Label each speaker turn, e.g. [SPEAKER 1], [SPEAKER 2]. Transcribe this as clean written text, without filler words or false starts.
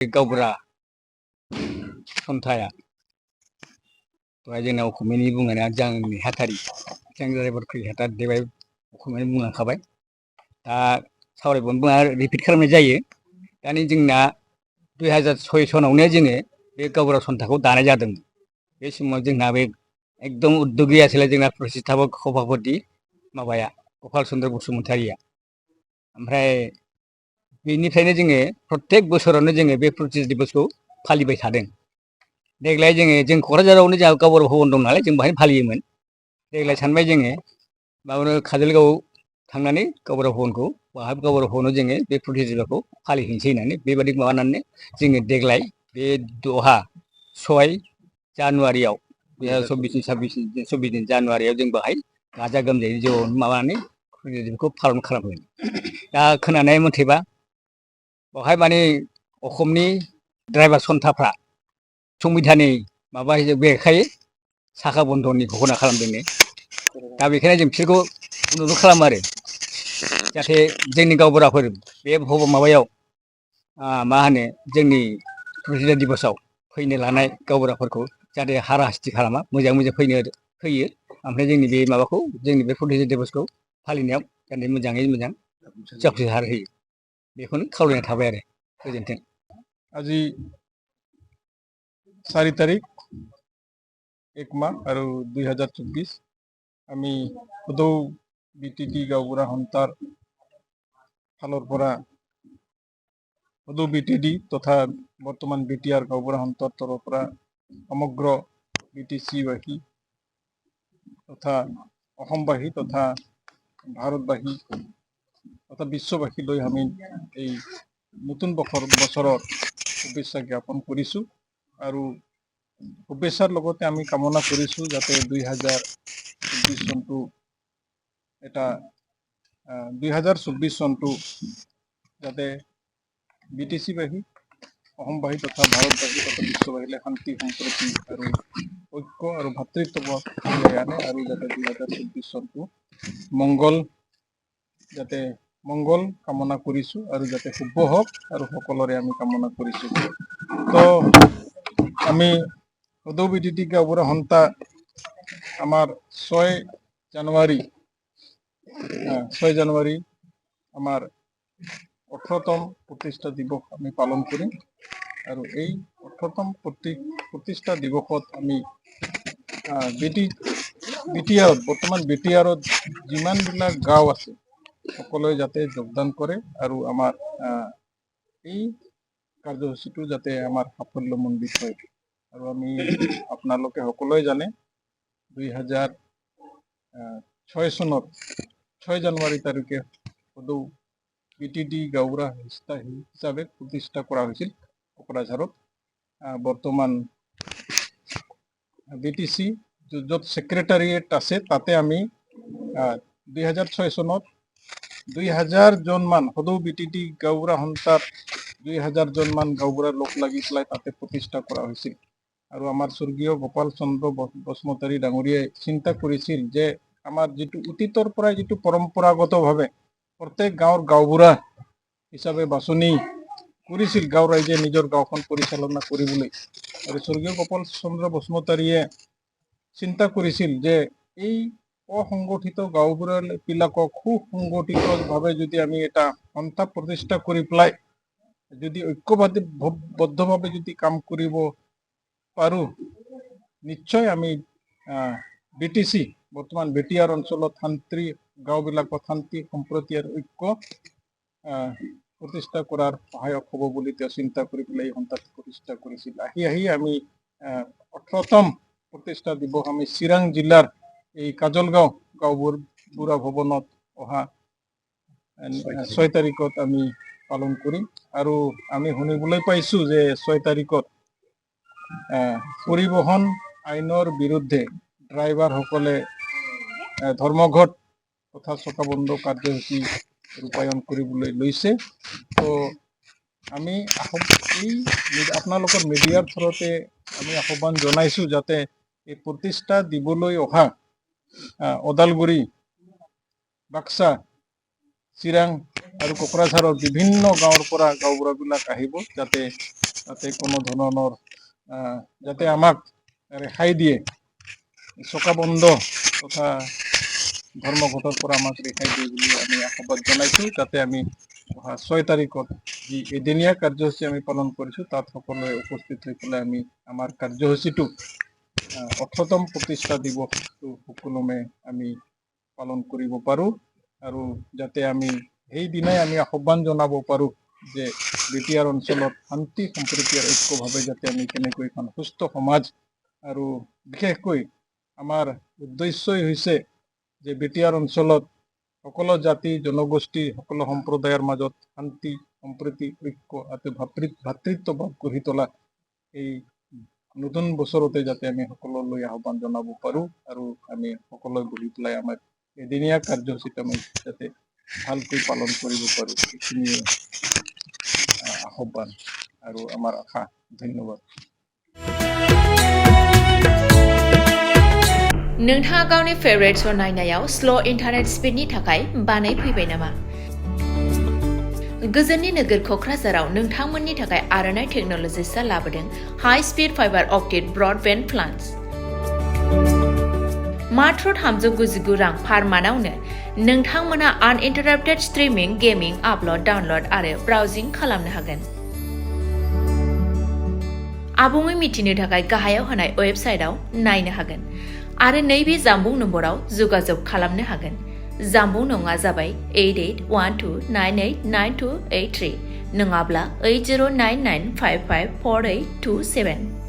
[SPEAKER 1] गावबुरा सन्थाया दहाय जोंना अखमिनि बुंनाया जोंनि हाथारि जों जायफोरखौ हाथार देबाय अखमिनि बुंलांखाबाय दा सावरायबावनो बुङा रिपिट खालामनाय जायो दानि जोंना 2006 सनावनो जोङो बे गावबुरा सन्थाखौ दानाय जादों बे समाव जोंना बे एकदम उद्योगि आसले जोंना प्रतिष्ठापक सभापति माबाया गपाल चन्द्र बसुमतारिया ओमफ्राय बेनिफ्रायनो जोङो प्रत्येक बोसोरावनो जोङो बे प्रतिष्ठा दिबसखौ फालिबाय थादों देग्लाय जों क'क्राझारावनो जोंहा गावबुरा भबन दं नालाय जों बाहायनो फालियोमोन देग्लाय सानबाय जोङो माबानो काजलगाव थांनानै गावबुरा भबनखौ बाहाय गावबुरा भबनाव जोङो बे प्रतिष्ठा दिबसखौ फालिहैनोसै होननानै बेबायदि माबानानै जोङो देग्लाय बे 6 जानुवारियाव 24 जानुवारियाव जों बाहाय गाजा गोमजायै ज' माबानानै प्रतिष्ठा दिबसखौ पालन खालामगोन दा खोनानाय मथेबा बेवहाय माने अखमनि ड्राइभार सन्थाफ्रा संबिधाननि माबा बेरेखायै साखा बन्धननि घोषणा खालामदोंनो दा बेखायनो जों बिसोरखौ अनुरद खालामो आरो जाहाथे जोंनि गावबुराफोर बे माबायाव मा होनो जोंनि प्रतिष्ठा दिबसआव फैनो लानाय गावबुराफोरखौ जाहाथे हारा-हासथि खालामा मोजाङै मोजां फैयो ओमफ्राय जोंनि बे माबाखौ जोंनि बे प्रतिष्ठा दिबसखौ फालिनायाव जाहाथे मोजाङै मोजां जाफुंसार होयो बेखौनो खावलायनाय थाबाय आरो गोजोन्थों।
[SPEAKER 2] আজি 4 তাৰিখ 1 মাহ আৰু 2024 আমি বডো BTAD গাঁওবুঢ়া সন্থাৰ ফালৰ পৰা বডো BTAD তথা বৰ্তমান BTR গাঁওবুঢ়া সন্থাৰ তৰফৰ পৰা সমগ্ৰ BTC-বাসী তথা অসমবাসী তথা ভাৰতবাসী তথা বিশ্ববাসী লৈ আমি এই নতুন বছৰৰ শুভেচ্ছা জ্ঞাপন কৰিছোঁ আৰু শুভেচ্ছাৰ লগতে আমি কামনা কৰিছোঁ যাতে 2024 চনটো এটা 2024 চনটো যাতে BTC-বাসী অসমবাসী তথা ভাৰতবাসী তথা বিশ্ববাসীলৈ শান্তি সম্প্ৰীতি আৰু ঐক্য আৰু ভাতৃত্ববোধ আনে আৰু যাতে 2024 চনটো মংগল কামনা কৰিছোঁ আৰু যাতে শুভ হওক আৰু সকলোৰে আমি কামনা কৰিছোঁ। তো আমি বডো BTAD গাঁওবুঢ়া সন্থা আমাৰ 6 জানুৱাৰী আমাৰ 18তম প্ৰতিষ্ঠা দিৱস আমি পালন কৰিম আৰু এই 18তম প্ৰতিষ্ঠা দিৱসত আমি বৰ্তমান BTRত যিমানবিলাক গাঁও আছে সকলোৱে যাতে যোগদান কৰে আৰু আমাৰ এই কাৰ্যসূচীটো যাতে আমাৰ সাফল্যমণ্ডিত হয় আৰু আমি আপোনালোকে সকলোৱে জানে 2006 চনত 6 জানুৱাৰী তাৰিখে বডো BTAD গাঁওবুঢ়া হিচাপে প্ৰতিষ্ঠা কৰা হৈছিল কোকৰাঝাৰত বৰ্তমান BTC য'ত ছেক্ৰেটাৰিয়েট আছে তাতে আমি 2006 চনত 2000 জন মান বডো BTAD গাঁওবুঢ়া সন্থাৰ 2000 জন মান গাঁওবুঢ়া লোক লাগি পেলাই তাতে প্ৰতিষ্ঠা কৰা হৈছিল আৰু আমাৰ স্বৰ্গীয় গোপাল চন্দ্ৰ বসুমতাৰী ডাঙৰীয়াই চিন্তা কৰিছিল যে আমাৰ যিটো অতীতৰ পৰাই যিটো পৰম্পৰাগতভাৱে প্ৰত্যেক গাঁৱৰ গাঁওবুঢ়া হিচাপে বাছনি কৰিছিল গাঁও ৰাইজে নিজৰ গাঁওখন পৰিচালনা কৰিবলৈ আৰু স্বৰ্গীয় গোপাল চন্দ্ৰ বসুমতাৰীয়ে চিন্তা কৰিছিল যে এই অসংগঠিত গাঁওবুঢ়াবিলাকক সুসংগঠিতভাৱে যদি আমি এটা সন্থা প্ৰতিষ্ঠা কৰি পেলাই যদি ঐক্যবদ্ধভাৱে যদি কাম কৰিব পাৰোঁ নিশ্চয় আমি BTC বৰ্তমান BTR অঞ্চলত গাঁওবিলাকত শান্তি সম্প্ৰীতি আৰু ঐক্য প্ৰতিষ্ঠা কৰাৰ সহায়ক হ'ব বুলি তেওঁ চিন্তা কৰি পেলাই এই সন্থা প্ৰতিষ্ঠা কৰিছিল। আহি আমি 18তম প্ৰতিষ্ঠা দিৱস আমি চিৰাং জিলাৰ এই কাজলগাঁও গাঁওবুঢ়া ভৱনত অহা 6 তাৰিখত আমি পালন কৰিম আৰু আমি শুনিবলৈ পাইছোঁ যে 6 তাৰিখত পৰিবহণ আইনৰ বিৰুদ্ধে ড্ৰাইভাৰসকলে ধৰ্মঘট তথা চকাবন্ধ কাৰ্যসূচী ৰূপায়ণ কৰিবলৈ লৈছে। তো আমি আপোনালোকৰ মিডিয়াৰ থ্ৰুতে আমি আহ্বান জনাইছোঁ যাতে এই প্ৰতিষ্ঠা দিবলৈ অহা ওদালগুৰি বাক্সা চিৰাং আৰু কোকৰাঝাৰৰ বিভিন্ন গাঁৱৰ পৰা গাঁওবুঢ়াবিলাক আহিব যাতে তাতে কোনো ধৰণৰ যাতে আমাক ৰেহাই দিয়ে, চকা বন্ধ তথা ধৰ্মঘটৰ পৰা আমাক ৰেহাই দিয়ে বুলি আমি আশাবাদ জনাইছোঁ। যাতে আমি 6 তাৰিখত যি এদিনীয়া কাৰ্যসূচী আমি পালন কৰিছোঁ তাত সকলোৱে উপস্থিত হৈ পেলাই আমি আমাৰ কাৰ্যসূচীটো 18তম প্ৰতিষ্ঠা দিৱসটো সুকলমে আমি পালন কৰিব পাৰোঁ আৰু যাতে আমি সেইদিনাই আমি আহ্বান জনাব পাৰোঁ যে BTR অঞ্চলত শান্তি সম্প্ৰীতি আৰু ঐক্যভাৱে যাতে আমি কেনেকৈ এখন সুস্থ সমাজ আৰু বিশেষকৈ আমাৰ উদ্দেশ্যই হৈছে যে BTR অঞ্চলত সকলো জাতি জনগোষ্ঠী সকলো সম্প্ৰদায়ৰ মাজত শান্তি সম্প্ৰীতি ঐক্য আৰু ভাতৃত্বভাৱ গঢ়ি তোলা এই নতুন বছৰতে যাতে আমি সকলোলৈ আহ্বান জনাব পাৰোঁ আৰু আমি সকলোৱে বহি পেলাই আমাৰ এদিনীয়া কাৰ্যসূচীত আমি যাতে ভালকৈ পালন কৰিব পাৰোঁ, এইখিনিয়ে আহ্বান আৰু আমাৰ আশা। ধন্যবাদ।
[SPEAKER 3] नोंथाङा गावनि फेभरेट श' नायनायाव स्ल' इन्टारनेट स्पिडनि थाखाय बानायफैबाय नामा? गोजोननि नोगोर क'क्राझाराव नोंथांमोननि थाखाय आर'नाइ टेक्न'लजिसआ लाबोदों high speed fibre optic broadband plans. मात्र 399 रां पार मान्थआवनो नोंथांमोना आनइन्टाराप्टेड स्ट्रीमिंग, गेमिं, आपल'ड, डाउनल'ड आरो ब्राउजिं खालामनो हागोन। आबुङै मिथिनो थाखाय गाहायाव होनाय वेबसाइटआव नायनो हागोन आरो नैबे जामबुं नम्बराव जगाजग खालामनो हागोन। जामबुं नङा जाबाय 8812989283 नङाब्ला 8099554827।